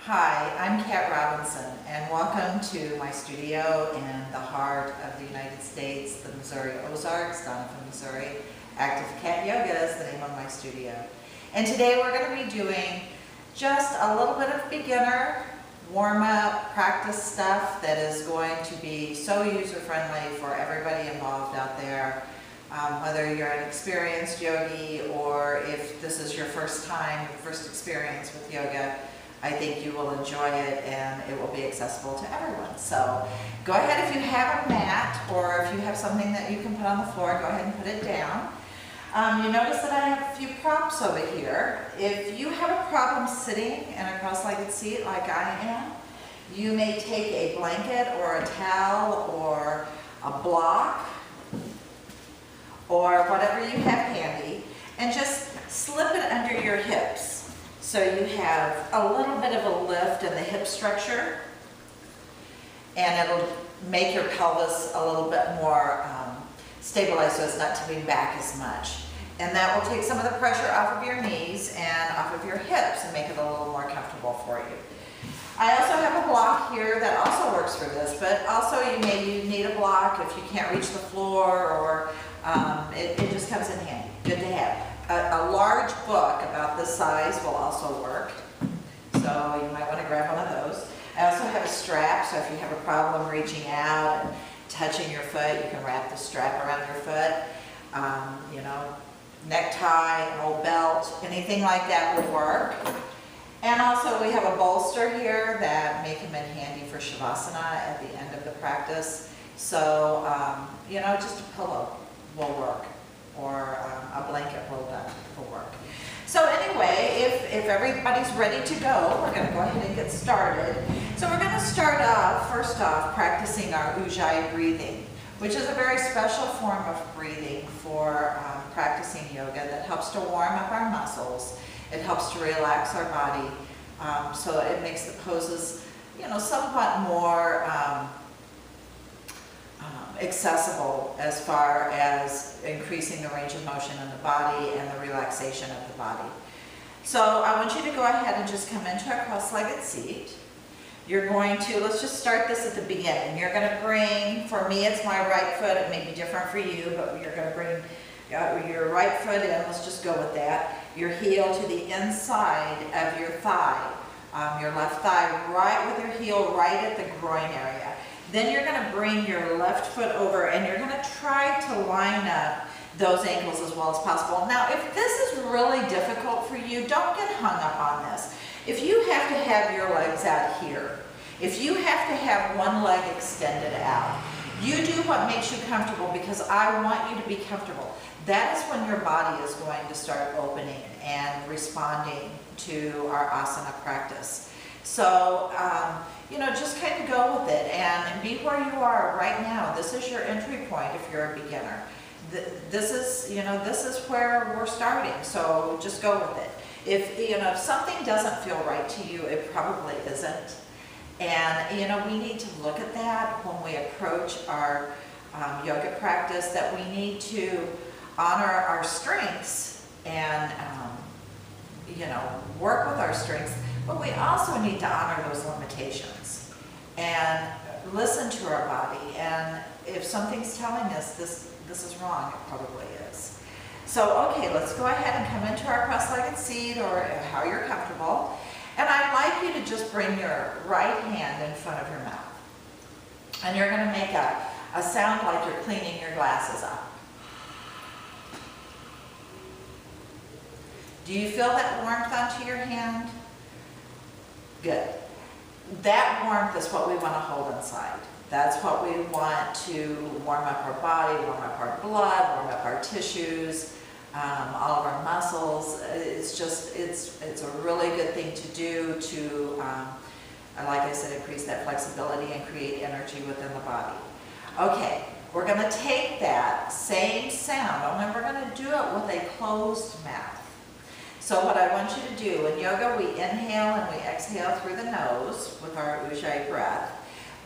Hi, I'm Kat Robinson, and welcome to my studio in the heart of the United States, the Missouri Ozarks, Doniphan, Missouri. Active Cat Yoga is the name of my studio. And today we're going to be doing just a little bit of beginner warm-up practice stuff that is going to be so user-friendly for everybody involved out there. Whether you're an experienced yogi or if this is your first time, your first experience with yoga, I think you will enjoy it and it will be accessible to everyone. So go ahead, if you have a mat or if you have something that you can put on the floor, go ahead and put it down. You notice that I have a few props over here. If you have a problem sitting in a cross-legged seat like I am, you may take a blanket or a towel or a block or whatever you have handy and just slip it under your hips. So you have a little bit of a lift in the hip structure, and it'll make your pelvis a little bit more stabilized so it's not tipping back as much. And that will take some of the pressure off of your knees and off of your hips and make it a little more comfortable for you. I also have a block here that also works for this, but also you need a block if you can't reach the floor, or it just comes in handy. Good to have. A large book about this size will also work, so you might want to grab one of those. I also have a strap, so if you have a problem reaching out and touching your foot, you can wrap the strap around your foot. You know, necktie, an old belt, anything like that will work. And also we have a bolster here that may come in handy for Shavasana at the end of the practice. So, you know, just a pillow will work, or a blanket rolled up will work. So anyway, if everybody's ready to go, we're going to go ahead and get started. So we're going to start off, first off, practicing our Ujjayi breathing, which is a very special form of breathing for practicing yoga that helps to warm up our muscles. It helps to relax our body, so it makes the poses, you know, somewhat more accessible as far as increasing the range of motion in the body and the relaxation of the body. So I want you to go ahead and just come into a cross-legged seat. You're going to, let's just start this at the beginning. You're going to bring, for me it's my right foot, it may be different for you, but you're going to bring your right foot in, let's just go with that. Your heel to the inside of your thigh, your left thigh right with your heel right at the groin area. Then you're going to bring your left foot over and you're going to try to line up those ankles as well as possible. Now, if this is really difficult for you, don't get hung up on this. If you have to have your legs out here, if you have to have one leg extended out, you do what makes you comfortable, because I want you to be comfortable. That is when your body is going to start opening and responding to our asana practice. So, you know, just kind of go with it and be where you are right now. This is your entry point if you're a beginner. This is, you know, this is where we're starting, so just go with it. If, you know, if something doesn't feel right to you, it probably isn't. And, you know, we need to look at that when we approach our yoga practice, that we need to honor our strengths and, you know, work with our strengths, but we also need to honor those limitations and listen to our body. And if something's telling us this is wrong, it probably is. So, okay, let's go ahead and come into our cross-legged seat, or how you're comfortable. And I'd like you to just bring your right hand in front of your mouth. And you're going to make a sound like you're cleaning your glasses up. Do you feel that warmth onto your hand? Good. That warmth is what we want to hold inside. That's what we want to warm up our body, warm up our blood, warm up our tissues, all of our muscles. It's just, it's a really good thing to do to, like I said, increase that flexibility and create energy within the body. Okay, we're going to take that same sound, only we're going to do it with a closed mouth. So what I want you to do, in yoga we inhale and we exhale through the nose with our Ujjayi breath.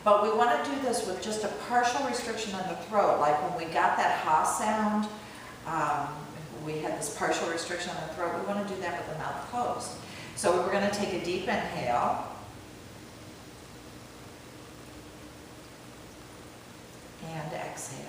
But we want to do this with just a partial restriction in the throat, like when we got that ha sound, we had this partial restriction in the throat. We want to do that with the mouth closed. So we're going to take a deep inhale, and exhale.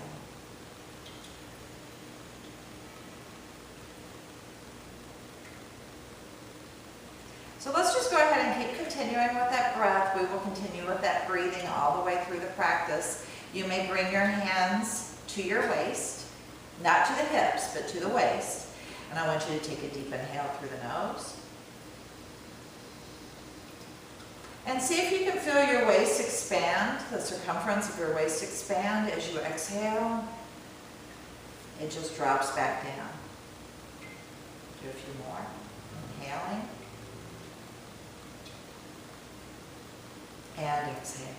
So let's just go ahead and keep continuing with that breath. We will continue with that breathing all the way through the practice. You may bring your hands to your waist, not to the hips, but to the waist. And I want you to take a deep inhale through the nose. And see if you can feel your waist expand, the circumference of your waist expand as you exhale. It just drops back down. Do a few more. Inhaling. And exhaling.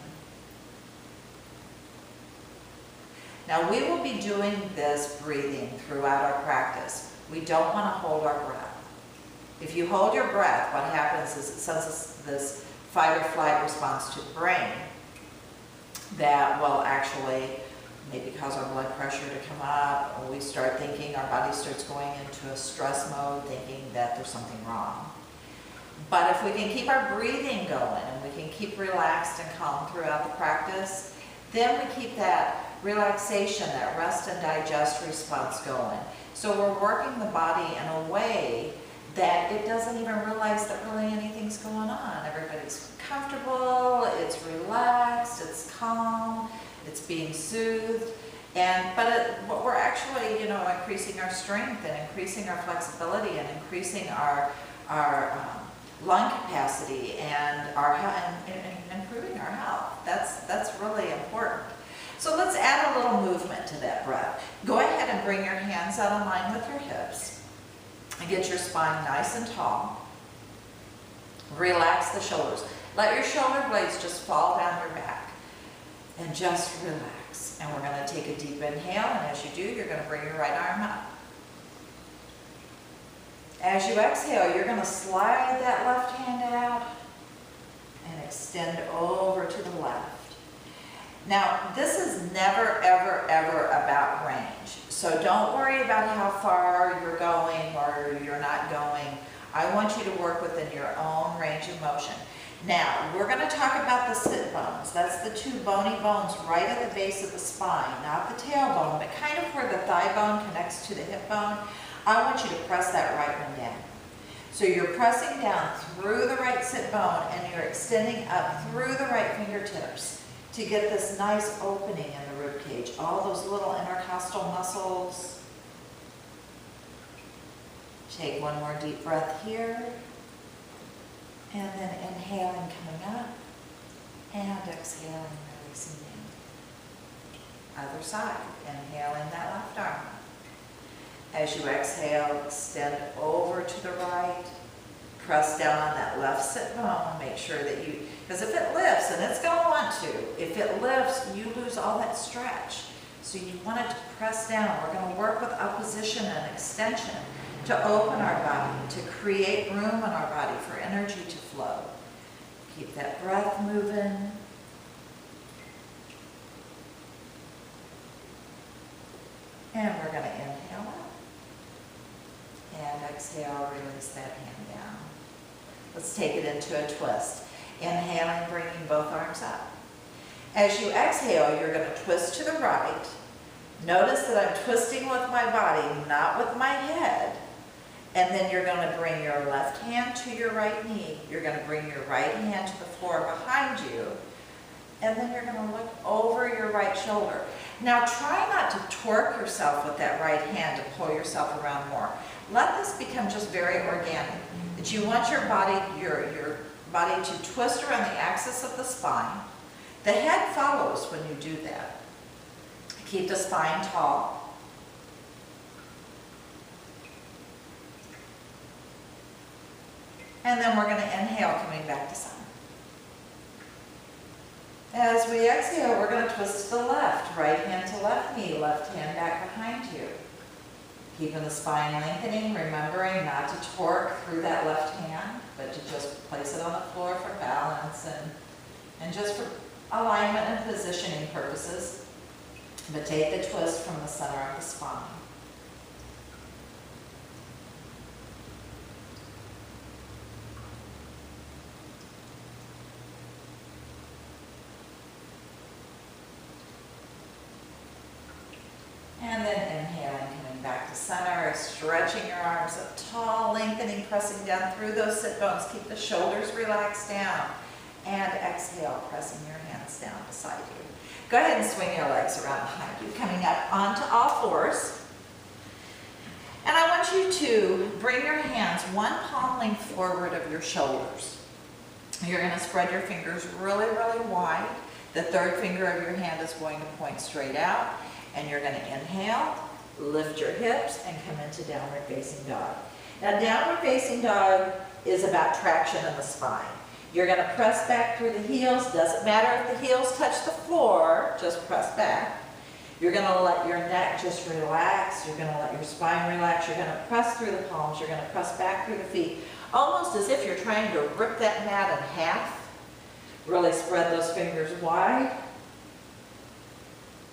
Now we will be doing this breathing throughout our practice. We don't want to hold our breath. If you hold your breath, what happens is it sends this fight or flight response to the brain that will actually maybe cause our blood pressure to come up, or we start thinking, our body starts going into a stress mode, thinking that there's something wrong. But if we can keep our breathing going and we can keep relaxed and calm throughout the practice, then we keep that relaxation, that rest and digest response going. So we're working the body in a way that it doesn't even realize that really anything's going on. Everybody's comfortable, it's relaxed, it's calm, it's being soothed. But we're actually, increasing our strength and increasing our flexibility and increasing our lung capacity and improving our health. That's really important. So let's add a little movement to that breath. Go ahead and bring your hands out in line with your hips and get your spine nice and tall. Relax the shoulders. Let your shoulder blades just fall down your back and just relax. And we're going to take a deep inhale, and as you do, you're going to bring your right arm up. As you exhale, you're going to slide that left hand out and extend over to the left. Now, this is never, ever, ever about range. So don't worry about how far you're going or you're not going. I want you to work within your own range of motion. Now, we're going to talk about the sit bones. That's the two bony bones right at the base of the spine, not the tailbone, but kind of where the thigh bone connects to the hip bone. I want you to press that right one down. So you're pressing down through the right sit bone and you're extending up through the right fingertips to get this nice opening in the rib cage. All those little intercostal muscles. Take one more deep breath here. And then inhaling, coming up. And exhaling, releasing down. Other side. Inhaling that left arm. As you exhale, extend over to the right. Press down on that left sit bone. Make sure that because if it lifts, and it's going to want to, if it lifts, you lose all that stretch. So you want it to press down. We're going to work with opposition and extension to open our body, to create room in our body for energy to flow. Keep that breath moving. And we're going to inhale up. And exhale, release that hand down. Let's take it into a twist. Inhaling, bringing both arms up. As you exhale, you're going to twist to the right. Notice that I'm twisting with my body, not with my head. And then you're going to bring your left hand to your right knee. You're going to bring your right hand to the floor behind you. And then you're going to look over your right shoulder. Now try not to torque yourself with that right hand to pull yourself around more. Let this become just very organic. That you want your body to twist around the axis of the spine. The head follows when you do that. Keep the spine tall. And then we're going to inhale, coming back to center. As we exhale, we're going to twist to the left. Right hand to left knee, left hand back behind you. Keeping the spine lengthening, remembering not to torque through that left hand, but to just place it on the floor for balance and just for alignment and positioning purposes. But take the twist from the center of the spine. there, stretching your arms up tall, lengthening, pressing down through those sit bones. Keep the shoulders relaxed down. And exhale, pressing your hands down beside you. Go ahead and swing your legs around behind you, coming up onto all fours. And I want you to bring your hands one palm length forward of your shoulders. You're going to spread your fingers really, really wide. The third finger of your hand is going to point straight out. And you're going to inhale, lift your hips, and come into downward facing dog. Now, downward facing dog is about traction in the spine. You're going to press back through the heels. Doesn't matter if the heels touch the floor, just press back. You're going to let your neck just relax. You're going to let your spine relax. You're going to press through the palms. You're going to press back through the feet, almost as if you're trying to rip that mat in half. Really spread those fingers wide.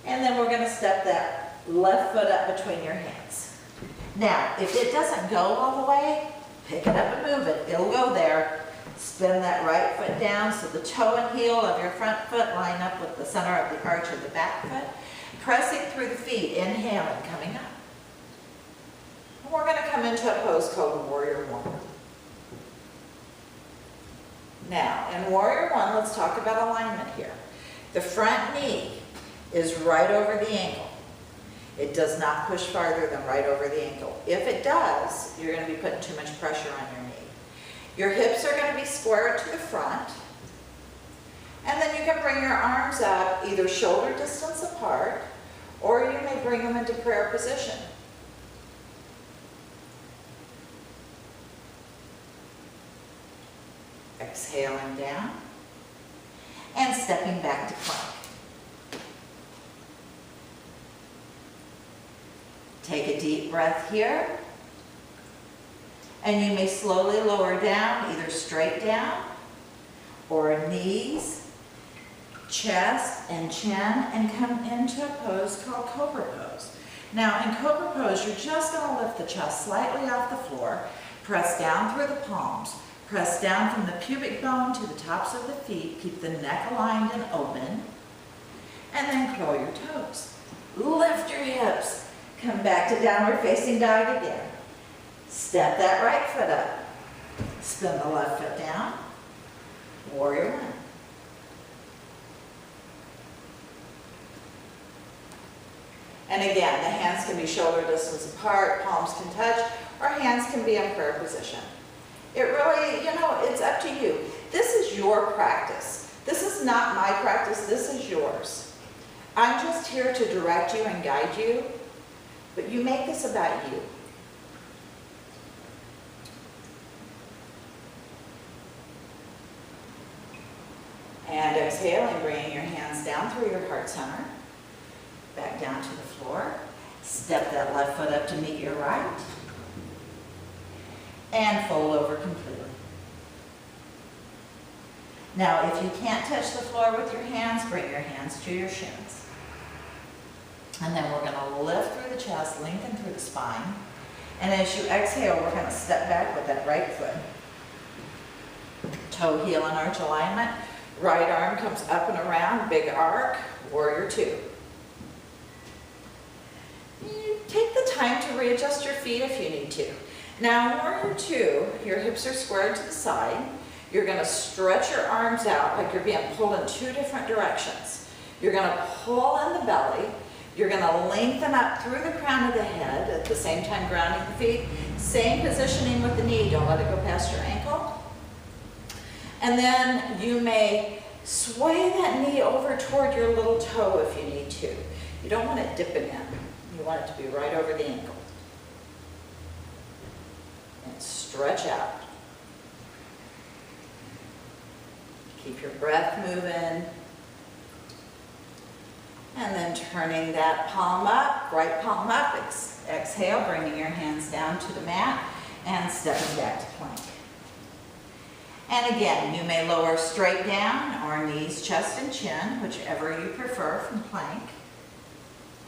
And then we're going to step that left foot up between your hands. Now, if it doesn't go all the way, pick it up and move it. It'll go there. Spin that right foot down so the toe and heel of your front foot line up with the center of the arch of the back foot. Pressing through the feet, inhaling, coming up. And we're going to come into a pose called Warrior One. Now, in Warrior One, let's talk about alignment here. The front knee is right over the ankle. It does not push farther than right over the ankle. If it does, you're going to be putting too much pressure on your knee. Your hips are going to be square to the front. And then you can bring your arms up either shoulder distance apart, or you may bring them into prayer position. Exhaling down and stepping back to plank. Take a deep breath here. And you may slowly lower down, either straight down or knees, chest, and chin, and come into a pose called Cobra Pose. Now, in Cobra Pose, you're just going to lift the chest slightly off the floor, press down through the palms, press down from the pubic bone to the tops of the feet, keep the neck aligned and open, and then curl your toes. Lift your hips, come back to downward facing dog again. Step that right foot up. Spin the left foot down. Warrior One. And again, the hands can be shoulder distance apart, palms can touch, or hands can be in prayer position. It really, it's up to you. This is your practice. This is not my practice, this is yours. I'm just here to direct you and guide you, but you make this about you. And exhaling, bringing your hands down through your heart center, back down to the floor. Step that left foot up to meet your right. And fold over completely. Now, if you can't touch the floor with your hands, bring your hands to your shins. And then we're going to lift through the chest, lengthen through the spine. And as you exhale, we're going to step back with that right foot. Toe, heel, and arch alignment. Right arm comes up and around, big arc, Warrior Two. You take the time to readjust your feet if you need to. Now, Warrior Two, your hips are squared to the side. You're going to stretch your arms out like you're being pulled in two different directions. You're going to pull in the belly. You're going to lengthen up through the crown of the head, at the same time grounding the feet. Same positioning with the knee. Don't let it go past your ankle. And then you may sway that knee over toward your little toe if you need to. You don't want it dipping in. You want it to be right over the ankle. And stretch out. Keep your breath moving. And then turning that palm up, right palm up. Exhale, bringing your hands down to the mat and stepping back to plank. And again, you may lower straight down or knees, chest, and chin, whichever you prefer from plank.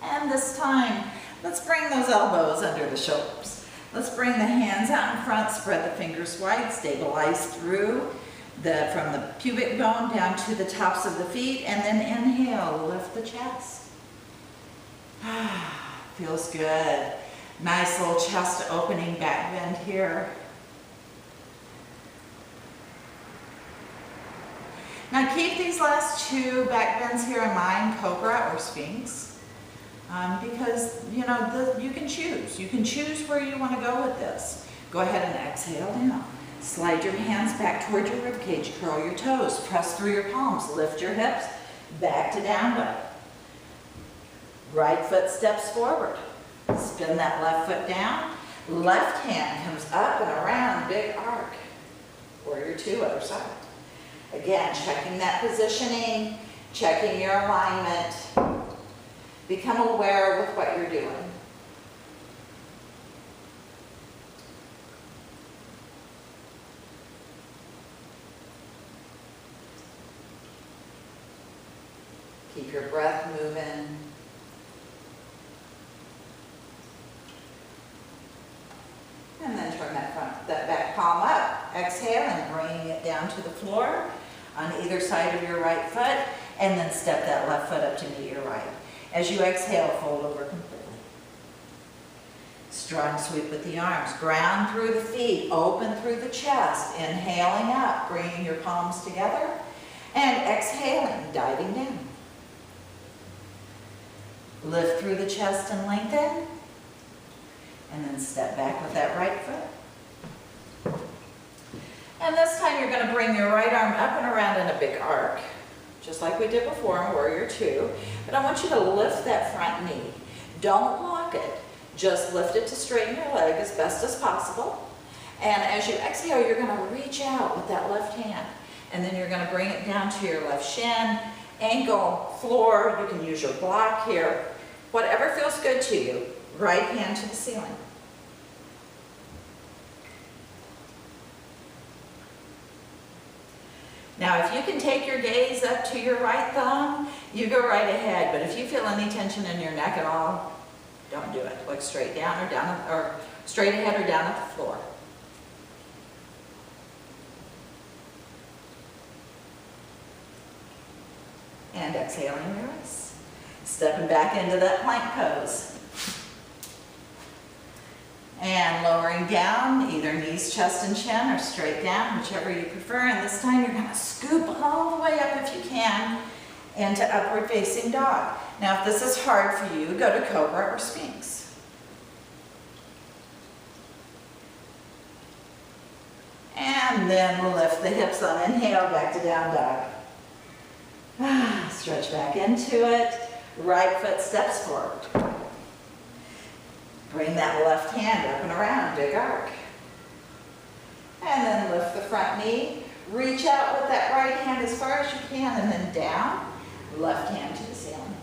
And this time, let's bring those elbows under the shoulders. Let's bring the hands out in front, spread the fingers wide, stabilize through from the pubic bone down to the tops of the feet, and then inhale, lift the chest. Feels good. Nice little chest opening, back bend here. Now keep these last two back bends here in mind, Cobra or Sphinx, because you can choose. You can choose where you want to go with this. Go ahead and exhale down. Slide your hands back toward your rib cage, curl your toes, press through your palms, lift your hips, back to down dog. Right foot steps forward. Spin that left foot down. Left hand comes up and around, big arc. Warrior two, other side. Again, checking that positioning, checking your alignment. Become aware with what you're doing. Keep your breath moving. And then turn that back palm up. Exhale and bringing it down to the floor on either side of your right foot, and then step that left foot up to meet your right. As you exhale, fold over completely. Strong sweep with the arms. Ground through the feet, open through the chest. Inhaling up, bringing your palms together, and exhaling, diving down. Lift through the chest and lengthen. And then step back with that right foot. And this time you're going to bring your right arm up and around in a big arc, just like we did before in Warrior Two. But I want you to lift that front knee. Don't lock it. Just lift it to straighten your leg as best as possible. And as you exhale, you're going to reach out with that left hand. And then you're going to bring it down to your left shin, ankle, floor. You can use your block here. Whatever feels good to you. Right hand to the ceiling. Now, if you can take your gaze up to your right thumb, you go right ahead. But if you feel any tension in your neck at all, don't do it. Look straight down or straight ahead or down at the floor. And exhaling, release. Stepping back into that plank pose. And lowering down, either knees, chest, and chin, or straight down, whichever you prefer. And this time you're going to scoop all the way up if you can into upward facing dog. Now if this is hard for you, go to Cobra or Sphinx. And then we'll lift the hips on inhale, back to down dog. Stretch back into it. Right foot steps forward. Bring that left hand up and around, big arc. And then lift the front knee. Reach out with that right hand as far as you can, and then down. Left hand to the ceiling.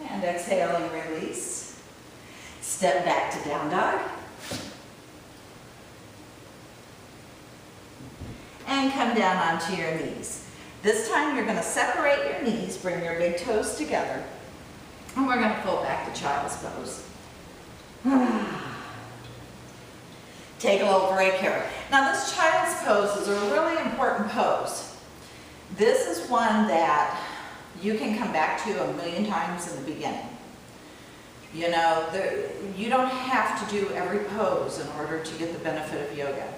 And exhaling, release. Step back to down dog. And come down onto your knees. This time you're going to separate your knees, bring your big toes together, and we're going to pull back to child's pose. Take a little break here. Now this child's pose is a really important pose. This is one that you can come back to a million times in the beginning. You know, you don't have to do every pose in order to get the benefit of yoga.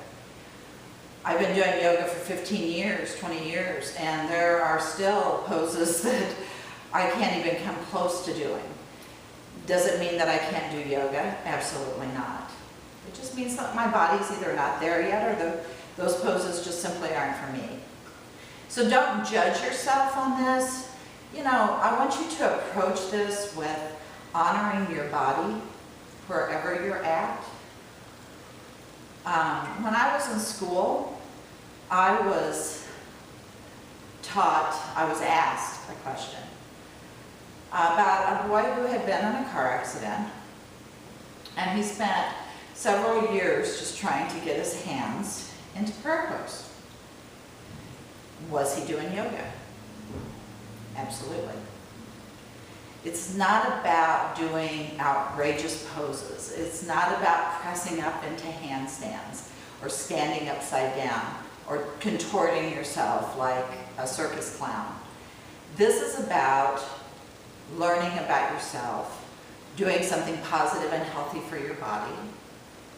I've been doing yoga for 15 years, 20 years, and there are still poses that I can't even come close to doing. Does it mean that I can't do yoga? Absolutely not. It just means that my body's either not there yet, or those poses just simply aren't for me. So don't judge yourself on this. You know, I want you to approach this with honoring your body wherever you're at. When I was in school, I was asked a question about a boy who had been in a car accident, and he spent several years just trying to get his hands into prayer pose. Was he doing yoga? Absolutely. It's not about doing outrageous poses. It's not about pressing up into handstands or standing upside down or contorting yourself like a circus clown. This is about learning about yourself, doing something positive and healthy for your body,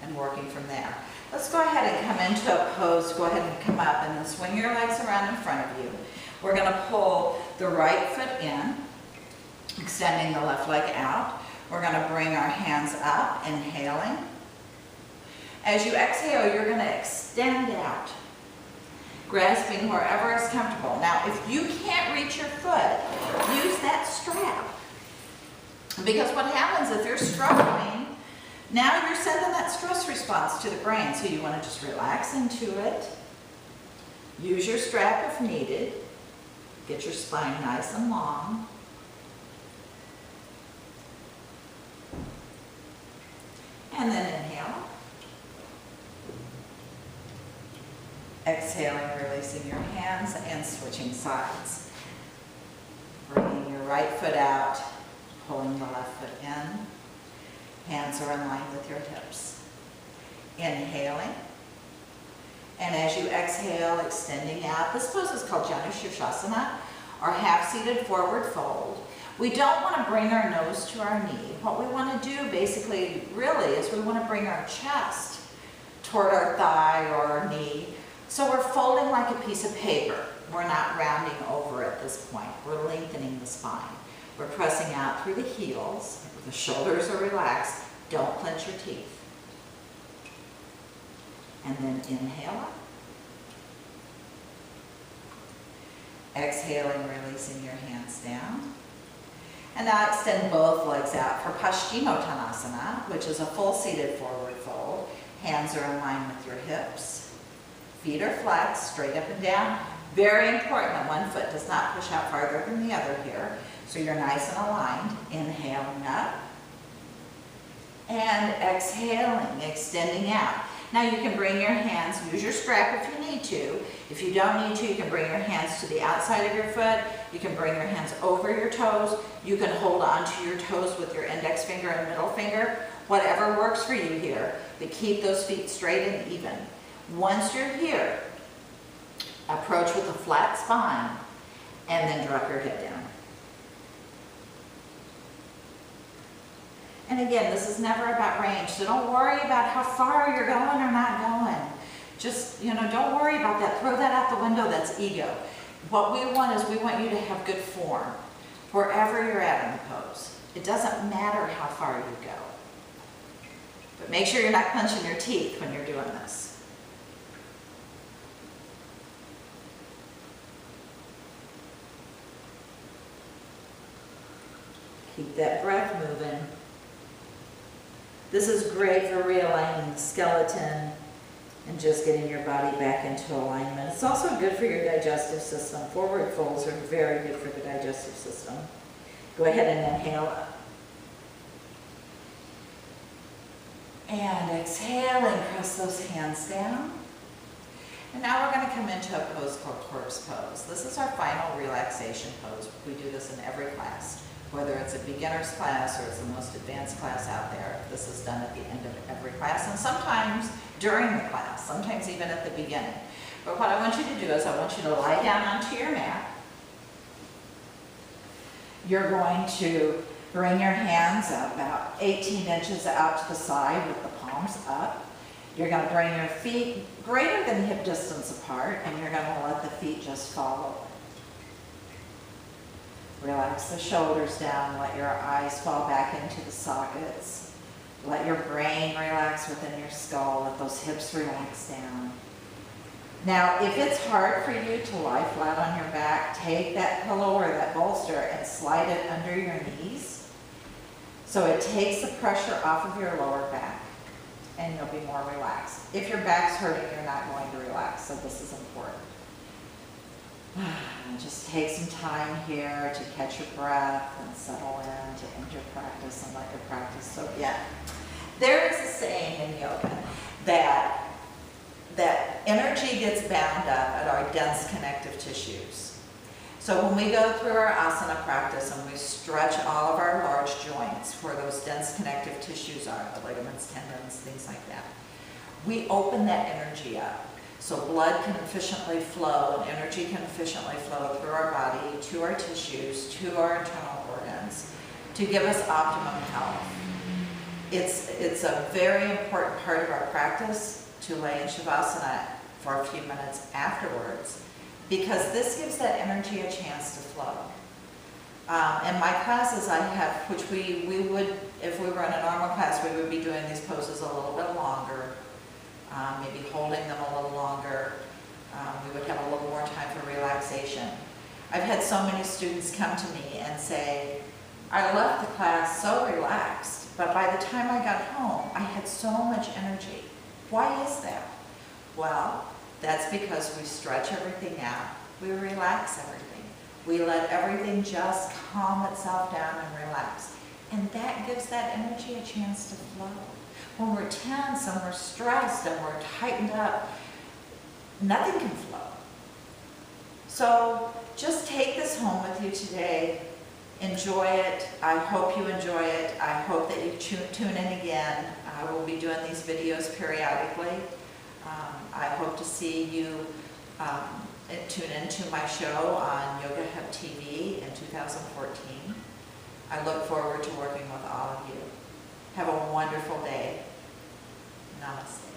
and working from there. Let's go ahead and come into a pose. Go ahead and come up and then swing your legs around in front of you. We're going to pull the right foot in, extending the left leg out. We're going to bring our hands up, inhaling. As you exhale, you're going to extend out, grasping wherever is comfortable. Now, if you can't reach your foot, use that strap. Because what happens if you're struggling, now you're sending that stress response to the brain. So you want to just relax into it. Use your strap if needed. Get your spine nice and long. And then inhale. Exhaling, releasing your hands and switching sides. Bringing your right foot out, pulling the left foot in. Hands are in line with your hips. Inhaling. And as you exhale, extending out. This pose is called Janu Shirshasana, or half-seated forward fold. We don't want to bring our nose to our knee. What we want to do basically, really, is we want to bring our chest toward our thigh or our knee. So we're folding like a piece of paper. We're not rounding over at this point. We're lengthening the spine. We're pressing out through the heels. The shoulders are relaxed. Don't clench your teeth. And then inhale. Exhaling, releasing your hands down. And now extend both legs out for Paschimottanasana, which is a full seated forward fold. Hands are in line with your hips. Feet are flexed, straight up and down. Very important that one foot does not push out farther than the other here. So you're nice and aligned. Inhaling up. And exhaling, extending out. Now you can bring your hands, use your strap if you need to. If you don't need to, you can bring your hands to the outside of your foot. You can bring your hands over your toes. You can hold onto your toes with your index finger and middle finger. Whatever works for you here, but keep those feet straight and even. Once you're here, approach with a flat spine and then drop your head down. And again, this is never about range, so don't worry about how far you're going or not going. Just, don't worry about that. Throw that out the window. That's ego. What we want is we want you to have good form wherever you're at in the pose. It doesn't matter how far you go. But make sure you're not clenching your teeth when you're doing this. Keep that breath moving. This is great for realigning the skeleton and just getting your body back into alignment. It's also good for your digestive system. Forward folds are very good for the digestive system. Go ahead and inhale up. And exhaling, press those hands down. And now we're going to come into a pose called corpse pose. This is our final relaxation pose. We do this in every class. Whether it's a beginner's class or it's the most advanced class out there, this is done at the end of every class, and sometimes during the class, sometimes even at the beginning. But what I want you to do is I want you to lie down onto your mat. You're going to bring your hands up about 18 inches out to the side with the palms up. You're going to bring your feet greater than hip distance apart, and you're going to let the feet just fall over. Relax the shoulders down, let your eyes fall back into the sockets. Let your brain relax within your skull, let those hips relax down. Now, if it's hard for you to lie flat on your back, take that pillow or that bolster and slide it under your knees so it takes the pressure off of your lower back and you'll be more relaxed. If your back's hurting, you're not going to relax, so this is important. Just take some time here to catch your breath and settle in, to end your practice and let your practice soak in. There is a saying in yoga that energy gets bound up at our dense connective tissues. So when we go through our asana practice and we stretch all of our large joints where those dense connective tissues are, the ligaments, tendons, things like that, we open that energy up. So blood can efficiently flow and energy can efficiently flow through our body, to our tissues, to our internal organs, to give us optimum health. It's a very important part of our practice to lay in Shavasana for a few minutes afterwards, because this gives that energy a chance to flow. In my classes I have, which we would, if we were in a normal class, we would be doing these poses a little bit longer, maybe holding them a little longer. We would have a little more time for relaxation. I've had so many students come to me and say, I left the class so relaxed, but by the time I got home, I had so much energy. Why is that? Well, that's because we stretch everything out, we relax everything. We let everything just calm itself down and relax. And that gives that energy a chance to flow. When we're tense and we're stressed and we're tightened up, nothing can flow. So just take this home with you today. Enjoy it. I hope you enjoy it. I hope that you tune in again. I will be doing these videos periodically. I hope to see you tune into my show on Yoga Hub TV in 2014. I look forward to working with all of you. Have a wonderful day. Namaste.